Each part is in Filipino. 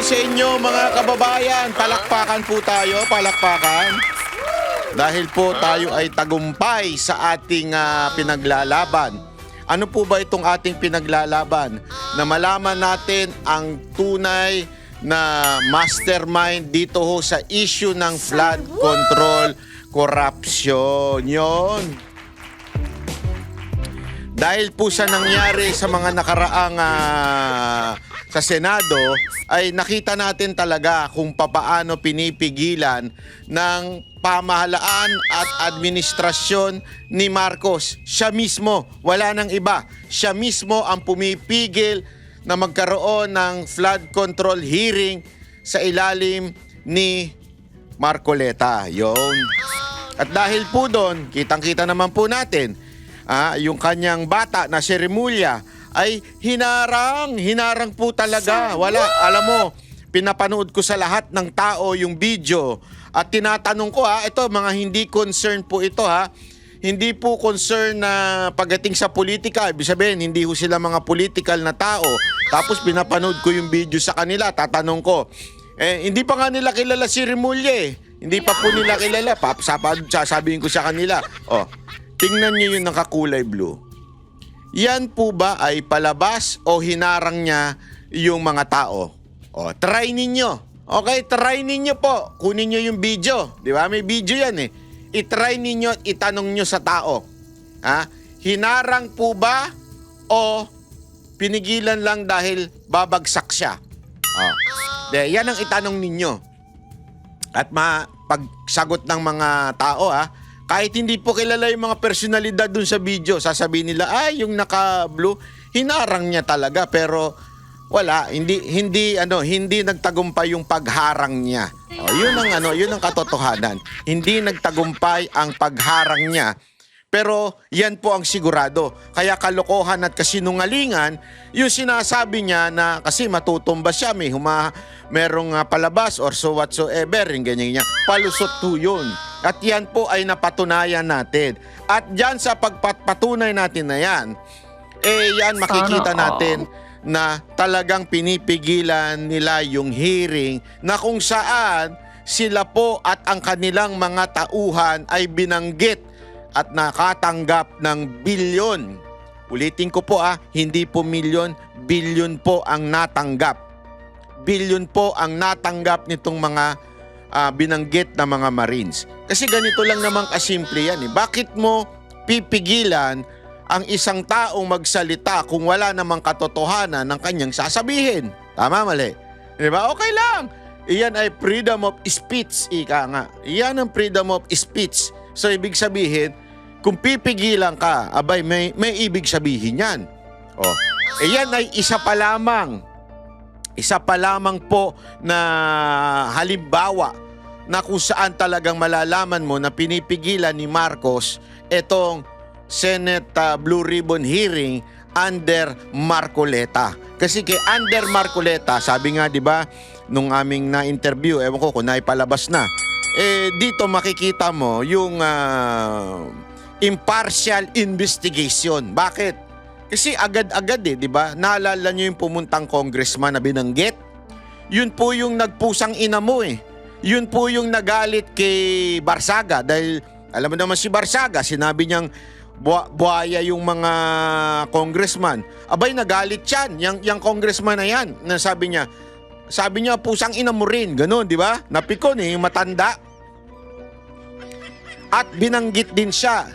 sa inyo mga kababayan. Palakpakan po tayo, palakpakan. Dahil po tayo ay tagumpay sa ating pinaglalaban. Ano po ba itong ating pinaglalaban? Na malaman natin ang tunay na mastermind dito ho sa issue ng flood control corruption. Yon. Dahil po sa nangyari sa mga nakaraang sa Senado, ay nakita natin talaga kung papaano pinipigilan ng pamahalaan at administrasyon ni Marcos. Siya mismo, wala nang iba. Siya mismo ang pumipigil na magkaroon ng flood control hearing sa ilalim ni Marcoleta. Yon. At dahil po doon, kitang-kita naman po natin, yung kanyang bata na si Remulla ay hinarang po talaga. Wala, alam mo, pinapanood ko sa lahat ng tao yung video at tinatanong ko ito mga hindi concern po ito hindi po concern na pagdating sa politika. Ibig sabihin, hindi ho sila mga political na tao. Tapos pinapanood ko yung video sa kanila, tatanong ko, hindi pa nga nila kilala si Remulla Hindi pa po nila kilala. Sasabihin ko sa kanila, tingnan niyo yung nakakulay blue. Yan po ba ay palabas o hinarang niya yung mga tao? Try ninyo. Okay, try ninyo po. Kunin niyo yung video. Di ba? May video yan I-try ninyo at itanong nyo sa tao. Hinarang po ba o pinigilan lang dahil babagsak siya? Yan ang itanong ninyo. At pagsagot ng mga tao, kahit hindi po kilala yung mga personalidad dun sa video, sasabihin nila, yung naka-blue, hinarang niya talaga. Pero wala, hindi nagtagumpay yung pagharang niya. Yun ang katotohanan. Hindi nagtagumpay ang pagharang niya. Pero yan po ang sigurado. Kaya kalokohan at kasinungalingan, yung sinasabi niya na kasi matutumba siya, merong palabas or so whatsoever, yung ganyan niya. Palusot po yun. At yan po ay napatunayan natin. At dyan sa pagpatunay natin na yan, yan makikita natin na talagang pinipigilan nila yung hearing na kung saan sila po at ang kanilang mga tauhan ay binanggit at nakatanggap ng bilyon. Ulitin ko po hindi po milyon, bilyon po ang natanggap. Bilyon po ang natanggap nitong mga binanggit na mga Marines. Kasi ganito lang naman kasimple yan. Bakit mo pipigilan ang isang taong magsalita kung wala namang katotohanan ng kanyang sasabihin? Tama, mali? Diba? Okay lang. Iyan ay freedom of speech, ika nga. Iyan ang freedom of speech. So, ibig sabihin, kung pipigilan ka, may ibig sabihin yan. Iyan ay isa pa lamang po na halimbawa na kung saan talagang malalaman mo na pinipigilan ni Marcos itong Senate Blue Ribbon hearing under Marcoleta. Kasi kay under Marcoleta, sabi nga 'di ba nung aming na-interview, ewan ko kung naipalabas na. Dito makikita mo yung impartial investigation. Bakit? Kasi agad-agad 'di ba? Naalala niyo yung pumuntang congressman na binanggit? Yun po yung nagpusang ina mo Yun po yung nagalit kay Barsaga dahil alam mo naman si Barsaga, sinabi niyang buhaya yung mga congressman. Nagalit yan. Yung congressman na yan. Sabi niya, pusang ina mo rin. Ganun, di ba? Napikon yung matanda. At binanggit din siya.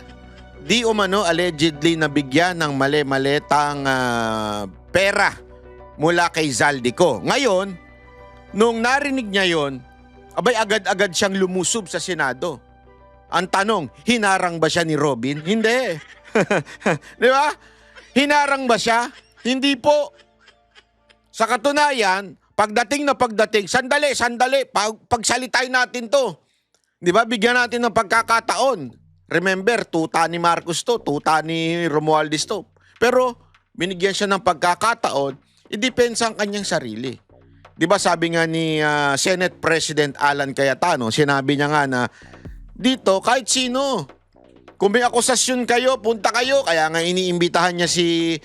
Di umano allegedly nabigyan ng mali-maletang pera mula kay Zaldico. Ngayon, nung narinig niya yon, agad-agad siyang lumusob sa Senado. Ang tanong, hinarang ba siya ni Robin? Hindi. Di ba? Hinarang ba siya? Hindi po. Sa katunayan, pagdating, sandali, pagsalitain natin to. Di ba? Bigyan natin ng pagkakataon. Remember, tuta ni Marcos to, tuta ni Romualdez to. Pero, binigyan siya ng pagkakataon, idepensa ang kanyang sarili. Di ba sabi nga ni Senate President Alan Cayetano, sinabi niya nga na dito kahit sino, kung may akusasyon kayo, punta kayo. Kaya nga iniimbitahan niya si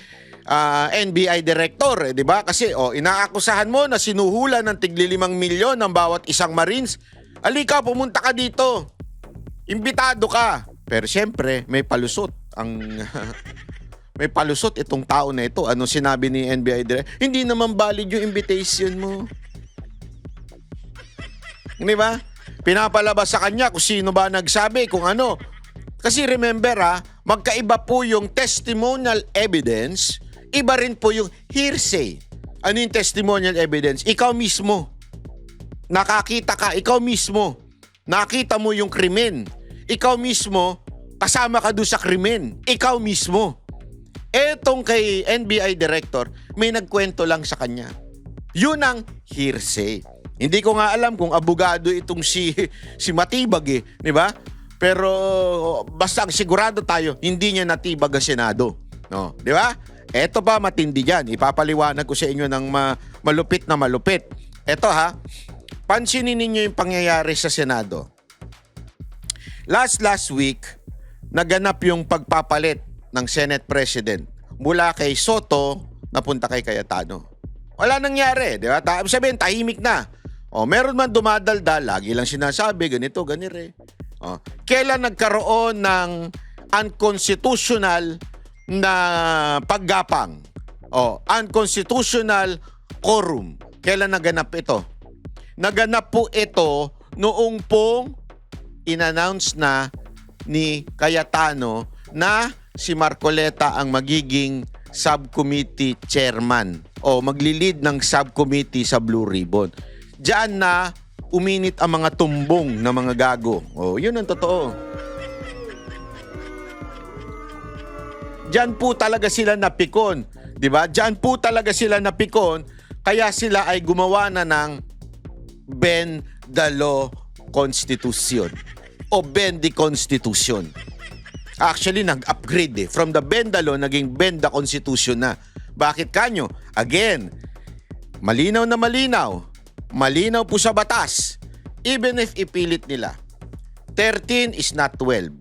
NBI director, di ba? Kasi inaakusahan mo na sinuhulan ng tigli 5 milyon ng bawat isang Marines. Alika, pumunta ka dito. Imbitado ka. Pero siyempre, may palusot ang may palusot itong tao na ito. Anong sinabi ni NBI director? Hindi naman valid yung invitation mo. Di ba? Pinapalabas sa kanya kung sino ba nagsabi, kung ano. Kasi remember magkaiba po yung testimonial evidence, iba rin po yung hearsay. Ano yung testimonial evidence? Ikaw mismo. Nakakita ka, ikaw mismo. Nakita mo yung krimen. Ikaw mismo, kasama ka doon sa krimen. Ikaw mismo. Etong kay NBI director, may nagkwento lang sa kanya. Yun ang hearsay. Hindi ko nga alam kung abogado itong si Matibag di ba? Pero basta ang sigurado tayo, hindi niya natibag ang Senado. No, di ba? Eto pa matindi diyan. Ipapaliwanag ko sa inyo ng malupit na malupit. Eto pansinin ninyo yung pangyayari sa Senado. Last week, naganap yung pagpapalit ng Senate President mula kay Soto napunta kay Cayetano. Wala nangyari, di ba? Sabihin, tahimik na. Meron man dumadaldal, lagi lang sinasabi, ganito, ganire. Kailan nagkaroon ng unconstitutional na paggapang? Unconstitutional quorum. Kailan naganap ito? Naganap po ito noong pong in-announce na ni Cayetano na si Marcoleta ang magiging subcommittee chairman o maglilid ng subcommittee sa Blue Ribbon. Diyan na uminit ang mga tumbong na mga gago. Yun ang totoo. Diyan po talaga sila napikon. Diba? Diyan po talaga sila napikon. Kaya sila ay gumawa na ng Bend the Law Constitution o Bend the Constitution. Actually, nag-upgrade From the Bend the Law, naging Bend the Constitution na. Bakit kanyo? Again, malinaw na malinaw. Malinaw po sa batas. Even if ipilit nila, 13 is not 12.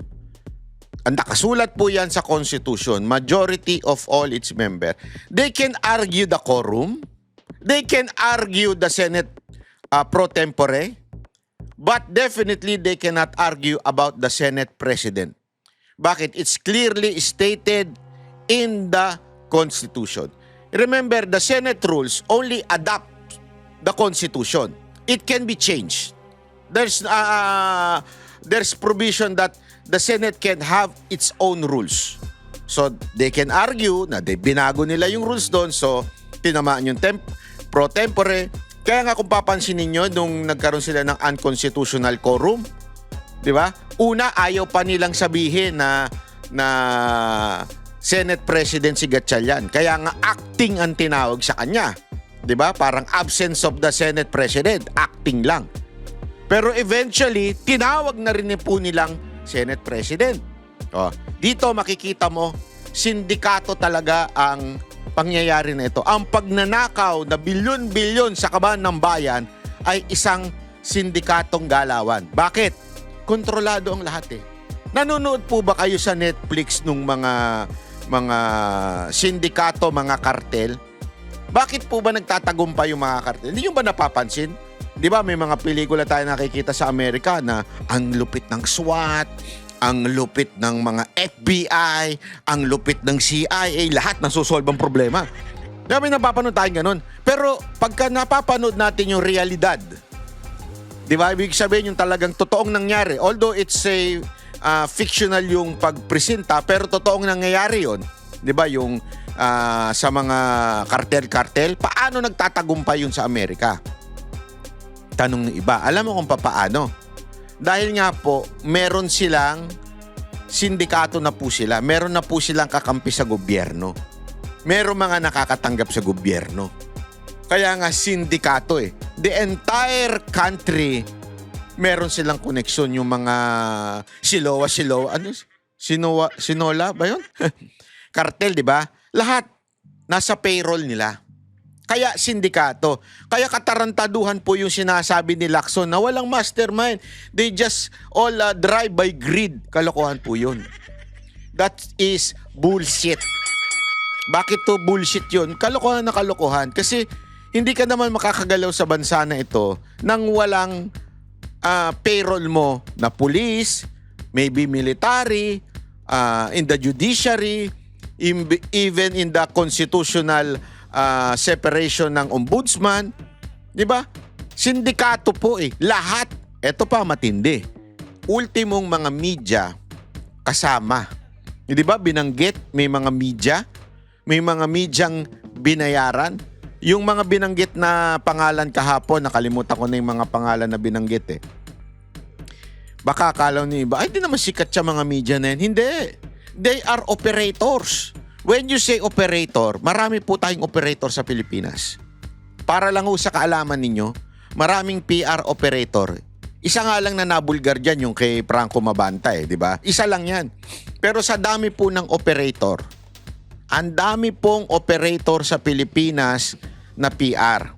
Ang nakasulat po yan sa Constitution, majority of all its members. They can argue the quorum. They can argue the Senate pro tempore. But definitely they cannot argue about the Senate President. Bakit? It's clearly stated in the Constitution. Remember, the Senate rules only adopt the Constitution. It can be changed. There's provision that the Senate can have its own rules. So, they can argue na binago nila yung rules doon. So, tinamaan yung pro tempore. Kaya nga kung papansinin nyo, nung nagkaroon sila ng unconstitutional quorum, di ba? Una, ayaw pa nilang sabihin na Senate President si Gatchalian. Kaya nga acting ang tinawag sa kanya. Di ba? Parang absence of the Senate President. Acting lang. Pero eventually, tinawag na rin po nilang Senate President. Dito makikita mo, sindikato talaga ang pangyayari na ito. Ang pagnanakaw na bilyon-bilyon sa kaban ng bayan ay isang sindikatong galawan. Bakit? Kontrolado ang lahat Nanonood po ba kayo sa Netflix nung mga sindikato, mga kartel? Bakit po ba nagtatagumpay yung mga kartel? Hindi nyo ba napapansin? Di ba may mga pelikula tayo nakikita sa Amerika na ang lupit ng SWAT, ang lupit ng mga FBI, ang lupit ng CIA, lahat nasusolve ang problema. May napapanood tayong ganun. Pero pagka napapanood natin yung realidad, di ba, ibig sabihin yung talagang totoong nangyari. Although it's a fictional yung pagpresenta, pero totoong nangyayari yon. Di ba, yung sa mga kartel-kartel, paano nagtatagumpay yun sa Amerika? Tanong ng iba, alam mo kung paano? Dahil nga po, meron silang sindikato na po sila. Meron na po silang kakampi sa gobyerno. Meron mga nakakatanggap sa gobyerno. Kaya nga sindikato The entire country, meron silang koneksyon. Yung mga Siloa, ano? Sinola ba yun? Kartel, di ba? Lahat nasa payroll nila. Kaya sindikato. Kaya katarantaduhan po yung sinasabi ni Lacson na walang mastermind. They just all drive by greed. Kalokohan po yun. That is bullshit. Bakit to bullshit yun? Kalokohan na kalokohan. Kasi hindi ka naman makakagalaw sa bansa na ito nang walang payroll mo na police, maybe military, in the judiciary, even in the constitutional separation ng ombudsman. Di ba? Sindikato po eh. Lahat. Ito pa matindi. Ultimong mga media kasama. Di ba? Binanggit, may mga media. May mga medyang binayaran. Yung mga binanggit na pangalan kahapon, nakalimutan ko na yung mga pangalan na binanggit eh. Baka akala niyo iba, ay di naman sikat sa mga media na yan. Hindi. They are operators. When you say operator, marami po tayong operator sa Pilipinas. Para lang ho sa kaalaman ninyo, maraming PR operator. Isa nga lang na nabulgar dyan yung kay Franco Mabanta eh, di ba? Isa lang yan. Pero sa dami po ng operator, ang dami pong operator sa Pilipinas na PR.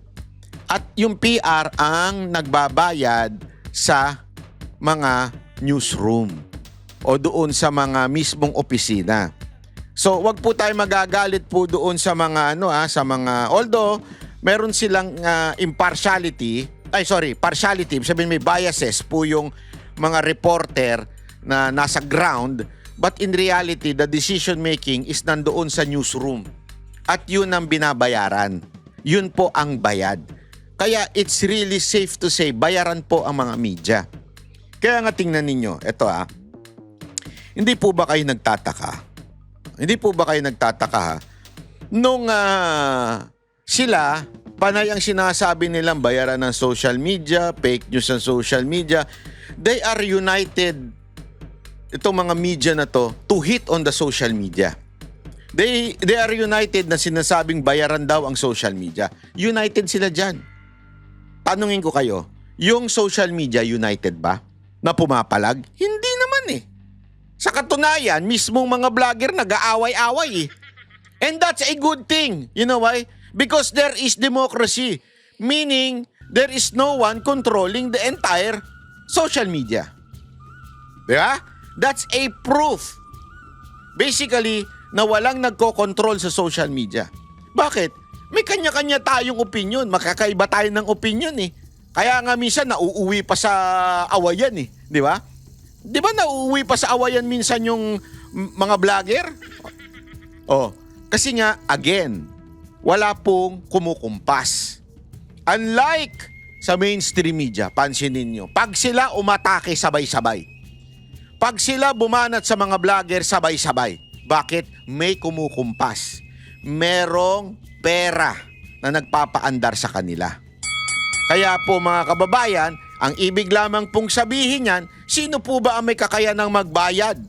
At yung PR ang nagbabayad sa mga newsroom o doon sa mga mismong opisina. So, wag po tayo magagalit po doon sa mga sa mga although meron silang partiality, sabihin may biases po yung mga reporter na nasa ground. But in reality, the decision making is nandoon sa newsroom. At yun ang binabayaran. Yun po ang bayad. Kaya it's really safe to say, bayaran po ang mga media. Kaya nga tingnan ninyo, eto hindi po ba kayo nagtataka? Hindi po ba kayo nagtataka nung sila, panay ang sinasabi nilang bayaran ng social media, fake news ng social media, they are united, itong mga media na to hit on the social media. They are united na sinasabing bayaran daw ang social media. United sila dyan. Tanungin ko kayo, yung social media united ba? Na pumapalag? Hindi naman eh. Sa katunayan, mismong mga vlogger nag-aaway-away eh. And that's a good thing. You know why? Because there is democracy. Meaning, there is no one controlling the entire social media. Diba? That's a proof. Basically, na walang nagko-control sa social media. Bakit? May kanya-kanya tayong opinion. Makakaiba tayo ng opinion eh. Kaya nga minsan nauuwi pa sa awayan eh. Di ba? Di ba nauuwi pa sa awayan minsan yung mga vlogger? Oh, kasi nga, again, wala pong kumukumpas. Unlike sa mainstream media, pansinin nyo, pag sila umatake sabay-sabay. Pag sila bumanat sa mga vlogger sabay-sabay. Bakit? May kumukumpas. Merong pera na nagpapaandar sa kanila. Kaya po mga kababayan, ang ibig lamang pong sabihin yan, sino po ba ang may kakayanang magbayad?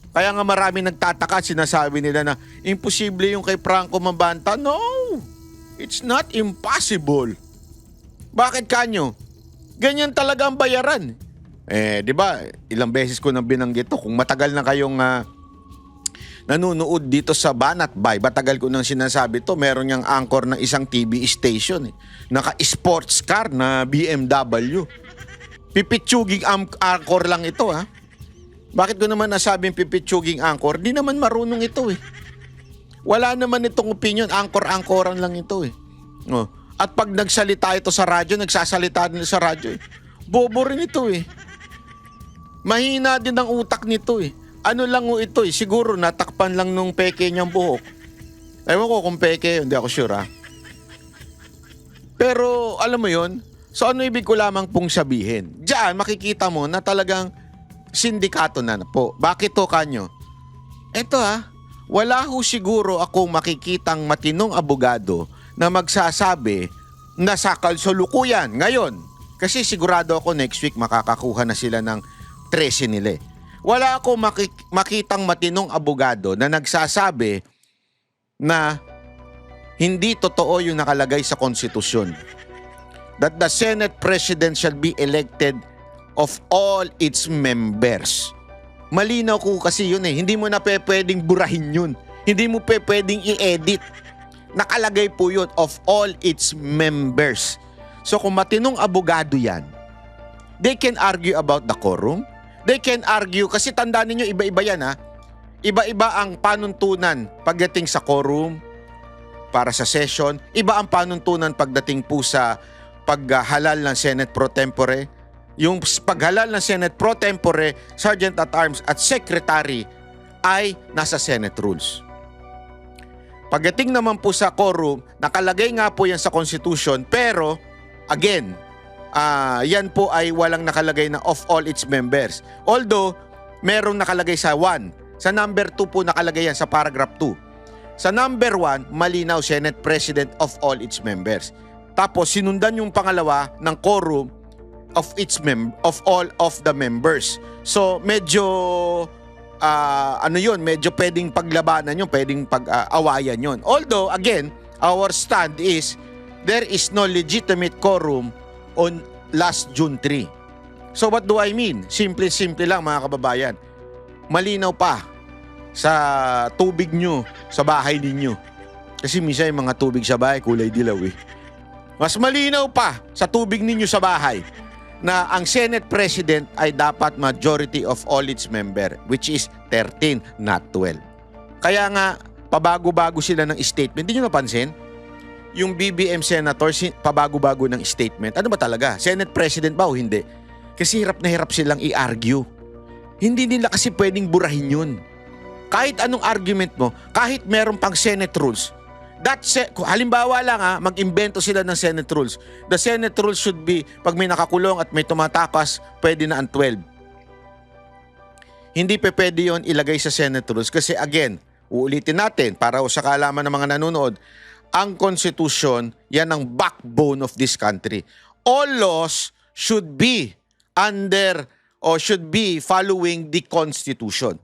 Kaya nga marami nagtataka, sinasabi nila na imposible yung kay Franco Mabanta. No! It's not impossible. Bakit kanyo? Ganyan talaga ang bayaran. Di ba? Ilang beses ko nang binanggit to. Kung matagal na kayong nanunood dito sa Banat Bay, matagal ko nang sinasabi to, meron niyang anchor ng isang TV station. Naka-sports car na BMW. Pipitsuging anchor lang ito Bakit ko naman nasabing pipitsuging anchor? Di naman marunong ito Wala naman itong opinion, anchor-anchoran lang ito At pag nagsalita ito sa radyo, nagsasalita din sa radyo Bobo rin ito Mahina din ang utak nito Ano lang ito siguro natakpan lang nung peke niyang buhok. Ewan ko kung peke, hindi ako sure Pero alam mo yon, so ano ibig ko lamang pong sabihin? Diyan makikita mo na talagang sindikato na po. Bakit to kanyo? Eto wala ho siguro akong makikitang matinong abogado na magsasabi na sa kasalukuyan ngayon. Kasi sigurado ako next week makakakuha na sila ng 13 nila Wala akong makitang matinong abogado na nagsasabi na hindi totoo yung nakalagay sa konstitusyon. That the Senate President shall be elected of all its members. Malinaw ko kasi yun Hindi mo na pwedeng burahin yun. Hindi mo pwedeng i-edit. Nakalagay po yun of all its members. So kung matinong abogado yan, they can argue about the quorum. They can argue, kasi tandaan ninyo, iba-iba yan Iba-iba ang panuntunan pagdating sa quorum para sa session. Iba ang panuntunan pagdating po sa paghalal ng Senate Pro Tempore. Yung paghalal ng Senate Pro Tempore, Sergeant at Arms at Secretary ay nasa Senate rules. Pagdating naman po sa quorum, nakalagay nga po yan sa Constitution, pero again, yan po ay walang nakalagay na of all its members. Although, merong nakalagay sa 1. Sa number 2 po nakalagay yan sa paragraph 2. Sa number 1, malinaw Senate President of all its members. Tapos sinundan yung pangalawa ng quorum of all of the members. So medyo medyo pwedeng paglabanan yun, pwedeng pag-awayan yun. Although again, our stand is there is no legitimate quorum on last June 3. So what do I mean? Simple lang mga kababayan. Malinaw pa sa tubig nyo, sa bahay ninyo. Kasi minsan yung mga tubig sa bahay kulay dilaw eh. Mas malinaw pa sa tubig ninyo sa bahay na ang Senate President ay dapat majority of all its member, which is 13, not 12. Kaya nga, pabago-bago sila ng statement. Hindi nyo napansin? Yung BBM senators, pabago-bago ng statement. Ano ba talaga? Senate President ba o hindi? Kasi hirap na hirap silang i-argue. Hindi nila kasi pwedeng burahin yun. Kahit anong argument mo, kahit meron pang Senate rules, halimbawa lang mag-imbento sila ng Senate rules. The Senate rules should be, pag may nakakulong at may tumatakas, pwede na ang 12. Hindi pwede yun ilagay sa Senate rules kasi again, uulitin natin para sa kaalaman ng mga nanonood, ang Constitution, yan ang backbone of this country. All laws should be under or should be following the Constitution.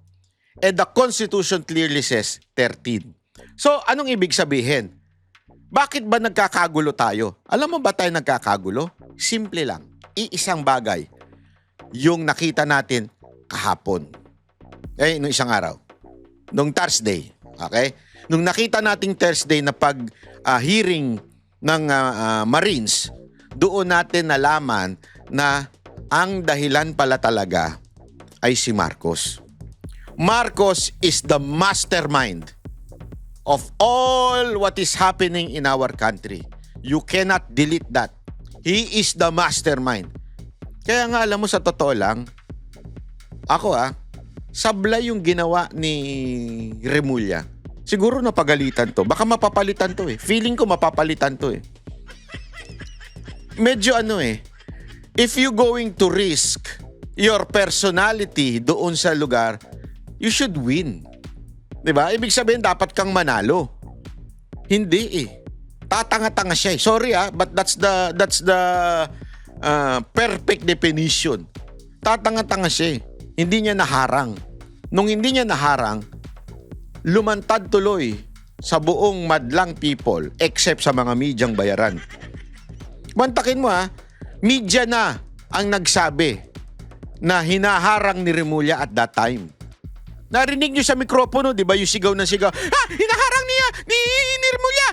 And the Constitution clearly says 13. So, anong ibig sabihin? Bakit ba nagkakagulo tayo? Alam mo ba tayo nagkakagulo? Simple lang. Iisang bagay. Yung nakita natin kahapon. Nung isang araw. Nung Thursday. Okay? Nung nakita nating Thursday na hearing ng Marines, doon natin nalaman na ang dahilan pala talaga ay si Marcos. Marcos is the mastermind of all what is happening in our country. You cannot delete that. He is the mastermind. Kaya nga alam mo sa totoo lang, ako sablay yung ginawa ni Remulla. Siguro napagalitan to. Baka mapapalitan to eh. Feeling ko mapapalitan to eh. Medyo if you going to risk your personality doon sa lugar, you should win. Diba? Ibig sabihin, dapat kang manalo. Hindi eh. Tatanga-tanga siya eh. Sorry but that's the perfect definition. Tatanga-tanga siya eh. Hindi niya naharang. Nung hindi niya naharang, lumantad tuloy sa buong madlang people except sa mga medyang bayaran. Mantakin mo media na ang nagsabi na hinaharang ni Remulla at that time. Narinig niyo sa mikropono, di ba, yung sigaw na sigaw, hinaharang niya ni Remulla,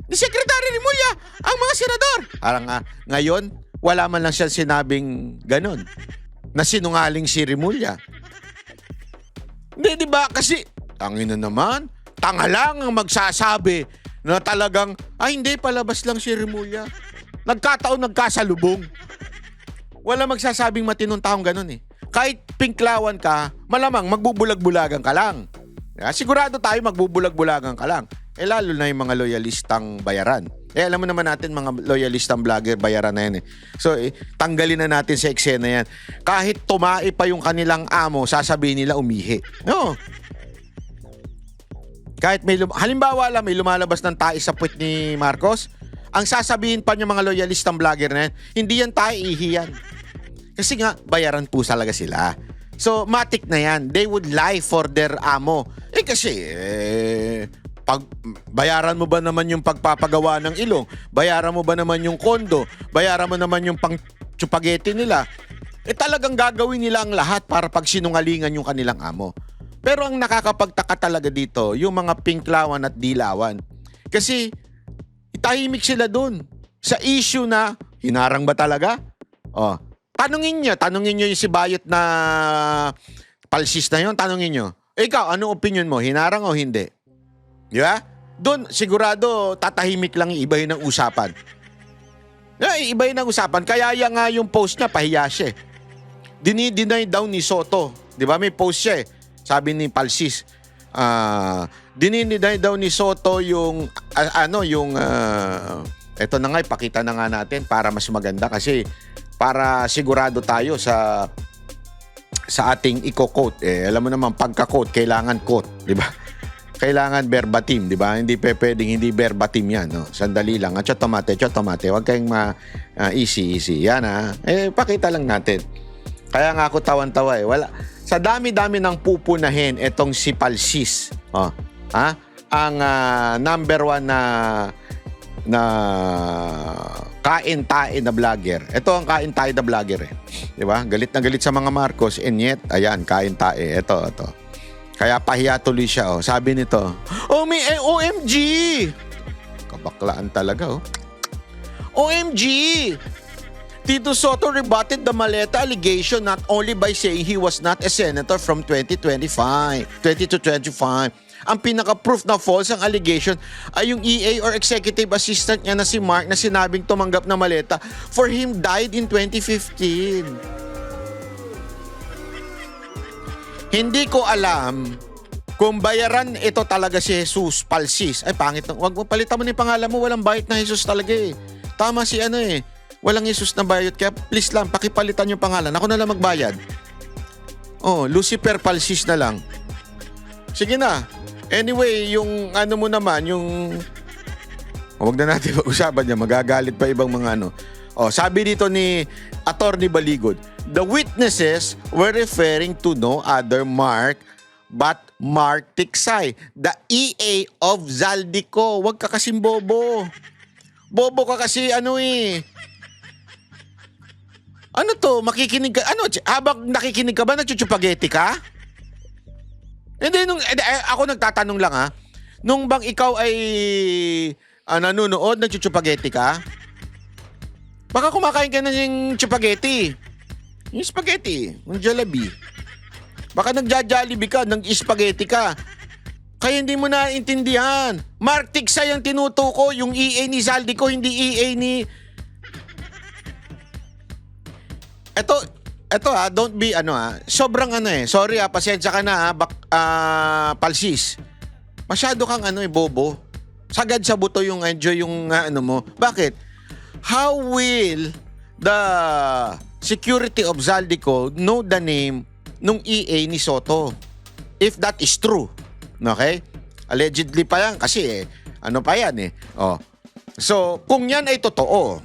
ni Secretary Remulla, ang mga senador. Parang ngayon, wala man lang siya sinabing ganon, na sinungaling si Remulla. Hindi, di ba, kasi, tangina naman, tanga lang ang magsasabi na talagang, hindi, palabas lang si Remulla. Nagkataon, nagkasalubong. Wala magsasabing matinong taong ganon eh. Kahit pinklawan ka, malamang magbubulag-bulagan ka lang. Sigurado tayo magbubulag-bulagan ka lang. Lalo na yung mga loyalistang bayaran. Alam mo naman natin mga loyalistang vlogger, bayaran na yan eh. So, tanggalin na natin sa eksena yan. Kahit tumai pa yung kanilang amo, sasabihin nila umihi. No. Kahit halimbawa lang, may lumalabas ng tae sa puwet ni Marcos, ang sasabihin pa niya mga loyalistang vlogger na yan, hindi yan tae, ihiyan. Kasi nga, bayaran po talaga sila. So, matik na yan. They would lie for their amo. Kasi, pag bayaran mo ba naman yung pagpapagawa ng ilong? Bayaran mo ba naman yung kondo? Bayaran mo naman yung pang-chupageti nila? Talagang gagawin nila ang lahat para pagsinungalingan yung kanilang amo. Pero ang nakakapagtaka talaga dito, yung mga pinklawan at dilawan. Kasi, itahimik sila dun. Sa issue na, hinarang ba talaga? Tanungin nyo yung si Bayot na palsis na yun, tanungin nyo. Ikaw, anong opinion mo? Hinarang o hindi? Di ba? Doon, sigurado, tatahimik lang iibahin ng usapan. Iibahin ng usapan. Kaya nga yung post niya, pahiya siya. Dinideny daw ni Soto. Di ba? May post siya. Sabi ni Palsis. Dinideny daw ni Soto yung, eto na nga, ipakita na nga natin para mas maganda. Kasi para sigurado tayo sa ating i-quote. Alam mo naman, pagka-quote, kailangan quote. Di ba? Kailangan verbatim, di ba? Hindi pwedeng hindi verbatim yan. No? Sandali lang. Chotomate. Huwag kayong easy. Yan pakita lang natin. Kaya nga ako tawan-tawa Wala. Sa dami-dami ng pupunahin, itong si Palsis. Ang number 1 na kain-tae na vlogger. Ito ang kain-tae na vlogger Di ba? Galit na galit sa mga Marcos. And yet, ayan, kain-tae. Ito. Kaya pahiya tuloy siya. Sabi nito, may OMG! Kabaklaan talaga. OMG! Tito Soto rebutted the Maleta allegation not only by saying he was not a senator from 2025. Ang pinaka-proof na false ang allegation ay yung EA or executive assistant niya na si Mark na sinabing tumanggap na maleta for him died in 2015. Hindi ko alam kung bayaran ito talaga si Jesus Palsis. Ay, pangit. Wag mo, palitan mo na yung pangalan mo. Walang bayad na Jesus talaga Tama si Walang Jesus na bayad. Kaya please lang, pakipalitan yung pangalan. Ako na lang magbayad. Lucifer Palsis na lang. Sige na. Anyway, yung mo naman, yung... Huwag na natin pag-usapan niya. Magagalit pa ibang mga sabi dito ni Attorney Baligod, the witnesses were referring to no other Mark but Mark Tiksay, the EA of Zaldico. Huwag ka kasing bobo. Bobo ka kasi Ano to? Makikinig ka? Habang nakikinig ka ba, nagchuchupageti ka? Hindi, ako nagtatanong lang Nung bang ikaw ay nanonood, nagchuchupageti ka? Baka kumakain ka na yung chupageti. Yung spaghetti, yung Jollibee. Baka nagja-Jollibee ka, nag-spaghetti ka. Kaya hindi mo naintindihan. Mark Tiksay ang tinutuko, yung EA ni Zaldico, hindi EA ni... Ito don't be sobrang sorry pasensya ka na Palsis. Masyado kang bobo. Sagad sa buto yung enjoy yung mo. Bakit? How will the security of Zaldico know the name nung EA ni Soto? If that is true. Okay? Allegedly pa yan kasi pa yan So, kung yan ay totoo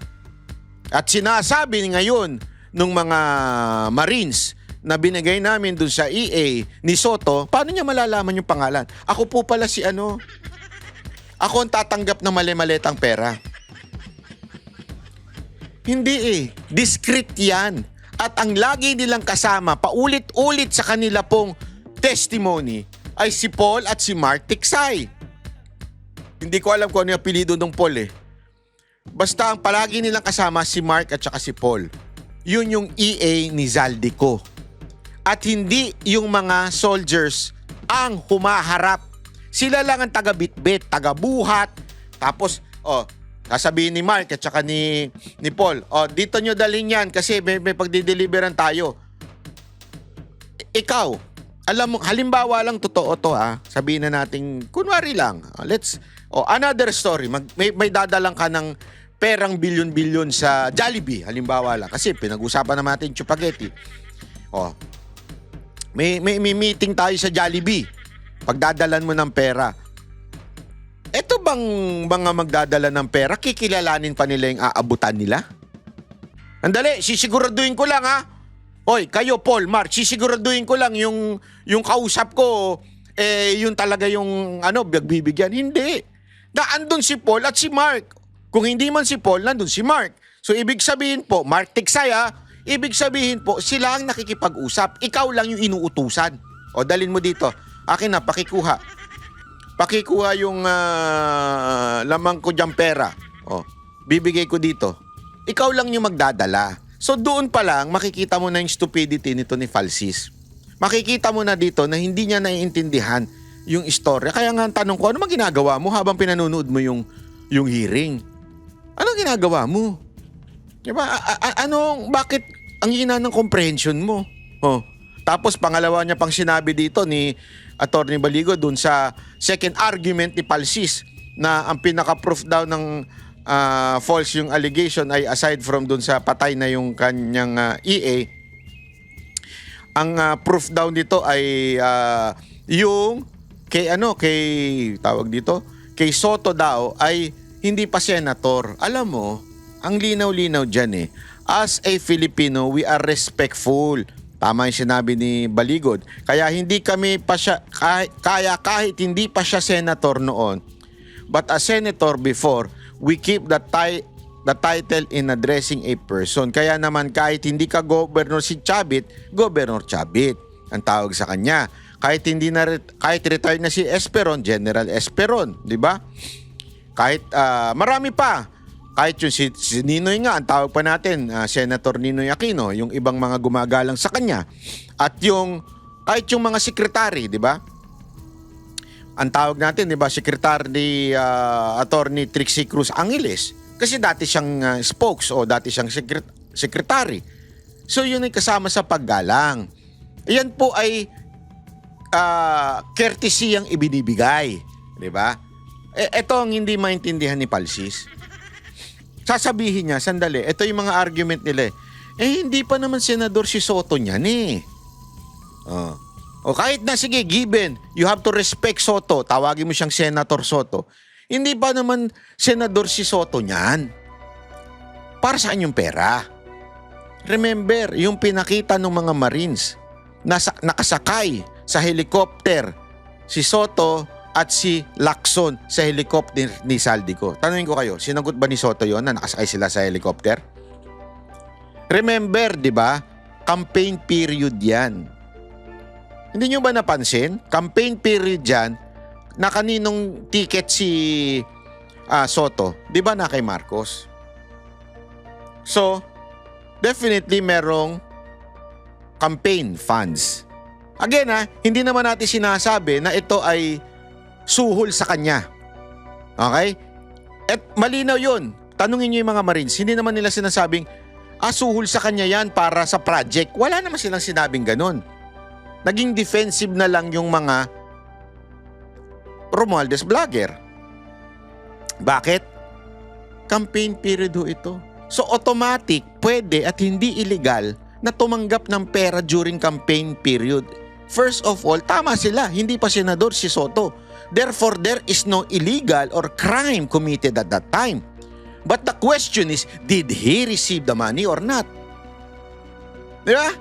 at sinasabi ngayon nung mga Marines na binigay namin dun sa EA ni Soto, paano niya malalaman yung pangalan? Ako po pala si Ako ang tatanggap ng mali-maletang pera. Hindi Discreet yan. At ang lagi nilang kasama, paulit-ulit sa kanila pong testimony, ay si Paul at si Mark Tiksay. Hindi ko alam kung ano yung apelido ng Paul Basta ang palagi nilang kasama si Mark at saka si Paul. Yun yung EA ni Zaldico. At hindi yung mga soldiers ang humaharap. Sila lang ang taga-bitbit, taga-buhat. Tapos, sasabihin ni Mark at saka ni Paul, dito nyo dalhin yan kasi may pagdideliveran tayo. Ikaw, alam mo, halimbawa lang totoo to sabihin na natin, kunwari lang, another story, may dadalang ka ng perang bilyon-bilyon sa Jollibee, halimbawa lang, kasi pinag-usapan naman natin chupageti. May meeting tayo sa Jollibee, pagdadalan mo ng pera. Ito bang mga magdadala ng pera, kikilalanin pa nila yung aabutan nila? Andali, sisiguraduhin ko lang Hoy, kayo Paul, Mark, sisiguraduhin ko lang yung kausap ko, yun talaga yung bibigyan. Hindi. Naandun si Paul at si Mark. Kung hindi man si Paul, nandun si Mark. So ibig sabihin po, Mark Tiksay ibig sabihin po, sila ang nakikipag-usap. Ikaw lang yung inuutusan. Dalin mo dito. Akin na, pakikuha. Pakikuha yung lamang ko diyang pera. Bibigay ko dito. Ikaw lang yung magdadala. So doon pa lang, makikita mo na yung stupidity nito ni Falsis. makikita mo na dito na hindi niya naiintindihan yung istorya. Kaya nga ang tanong ko, ano bang ginagawa mo habang pinanonood mo yung hearing? Ano ginagawa mo? Diba? Bakit ang hina ng comprehension mo? Oh. Tapos pangalawa niya pang sinabi dito ni Attorney Baligo dun sa second argument ni Palsis na ang pinaka-proof daw ng false yung allegation ay aside from dun sa patay na yung kanyang EA, ang proof daw nito ay yung kay tawag dito, kay Soto daw ay hindi pa senator. Alam mo, ang linaw-linaw diyan as a Filipino, we are respectful. Tama yung sinabi ni Baligod. Kaya hindi kami pa siya, kahit hindi pa siya senator noon, but as senator before, we keep the title in addressing a person. Kaya naman kahit hindi ka Governor si Chavit, Governor Chavit ang tawag sa kanya. Kahit retired na si Esperon, General Esperon, di ba? Kahit marami pa. Kahit yung si Ninoy nga, ang tawag pa natin, Senator Ninoy Aquino, yung ibang mga gumagalang sa kanya. At kahit yung mga sekretary, di ba? Ang tawag natin, di ba, Secretary Attorney Trixie Cruz Angeles. Kasi dati siyang spokes o dati siyang secretary. So yun ay kasama sa paggalang. Yan po ay courtesy ang ibinibigay. Di ba? Ito ang hindi maintindihan ni Palsis. Sasabihin niya, sandali, ito yung mga argument nila hindi pa naman senador si Soto niyan O kahit na, sige, given, you have to respect Soto, tawagin mo siyang Senator Soto, hindi pa naman senador si Soto niyan. Para saan yung pera? Remember, yung pinakita ng mga Marines, nakasakay sa helicopter, si Soto at si Lacson sa helicopter ni Saldico. Tanungin ko kayo, sinagot ba ni Soto yon na nakasakay sila sa helicopter? Remember, di ba? Campaign period yan. Hindi nyo ba napansin? Campaign period yan na kaninong ticket si Soto? Di ba na kay Marcos? So, definitely merong campaign funds. Again hindi naman natin sinasabi na ito ay suhol sa kanya. Okay? At malinaw yun. Tanungin nyo yung mga Marines. Hindi naman nila sinasabing, suhol sa kanya yan para sa project. Wala naman silang sinabing ganun. Naging defensive na lang yung mga Romualdez vlogger. Bakit? Campaign period ito. So automatic, pwede at hindi illegal na tumanggap ng pera during campaign period. First of all, tama sila. Hindi pa senador si Soto. Therefore, there is no illegal or crime committed at that time. But the question is, did he receive the money or not? Di ba?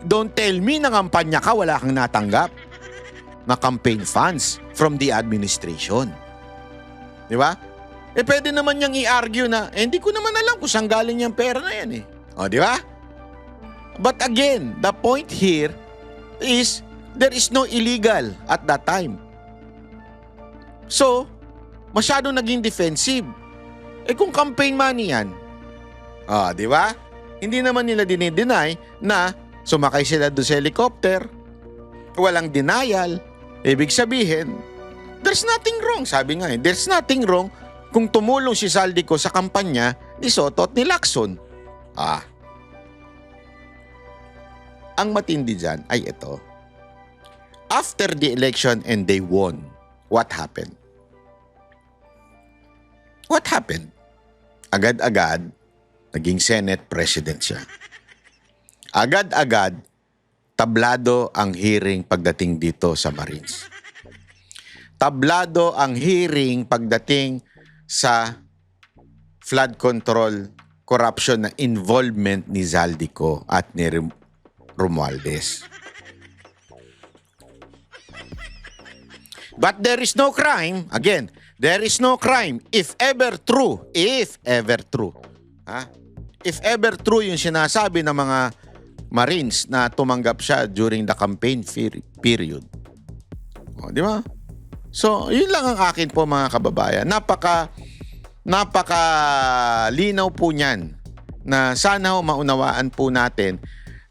Don't tell me na kampanya ka, wala kang natanggap na campaign funds from the administration. Di ba? Pwede naman niyang i-argue na, hindi ko naman alam kung saan galing yung pera na yan O, di ba? But again, the point here is, there is no illegal at that time. So, masyado naging defensive. Kung campaign money yan, di ba? Hindi naman nila dinideny na sumakay sila doon sa helicopter. Walang denial. Ibig sabihin, there's nothing wrong. Sabi nga there's nothing wrong kung tumulong si Saldico sa kampanya ni Soto at ni Lacson. Ang matindi dyan ay ito. After the election and they won, what happened? What happened? Agad-agad, naging Senate President siya. Agad-agad, tablado ang hearing pagdating dito sa Marines. Tablado ang hearing pagdating sa flood control corruption na involvement ni Zaldico at ni Romualdez. But there is no crime. Again, there is no crime if ever true. If ever true. If ever true yung sinasabi ng mga Marines na tumanggap siya during the campaign period. Di ba? So, yun lang ang akin po mga kababayan. Napaka linaw po niyan na sana maunawaan po natin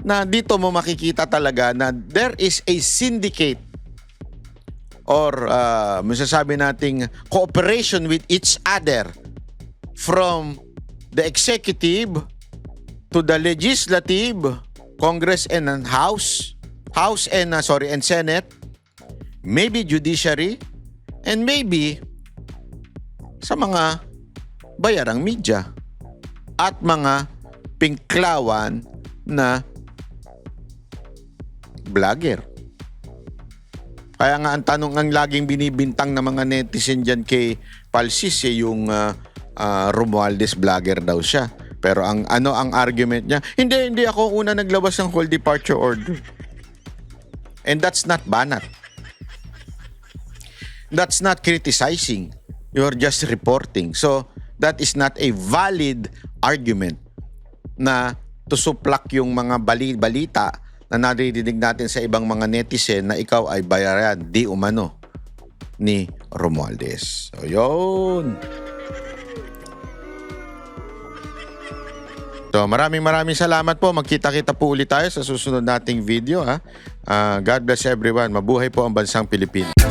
na dito mo makikita talaga na there is a syndicate or masasabi nating cooperation with each other from the executive to the legislative, Congress and House and Senate, maybe judiciary, and maybe sa mga bayarang media at mga pingklawan na vlogger. Kaya nga ang tanong ang laging binibintang ng mga netizen dyan kay Palsis yung Romualdez vlogger daw siya. Pero ang argument niya, hindi ako una naglabas ng whole departure order. And that's not banat. That's not criticizing. You're just reporting. So, that is not a valid argument na tusuplak yung mga balita na naririnig natin sa ibang mga netizen na ikaw ay bayaran di umano ni Romualdez. So, yun. So, maraming salamat po. Magkita-kita po ulit tayo sa susunod nating video. God bless everyone. Mabuhay po ang bansang Pilipinas.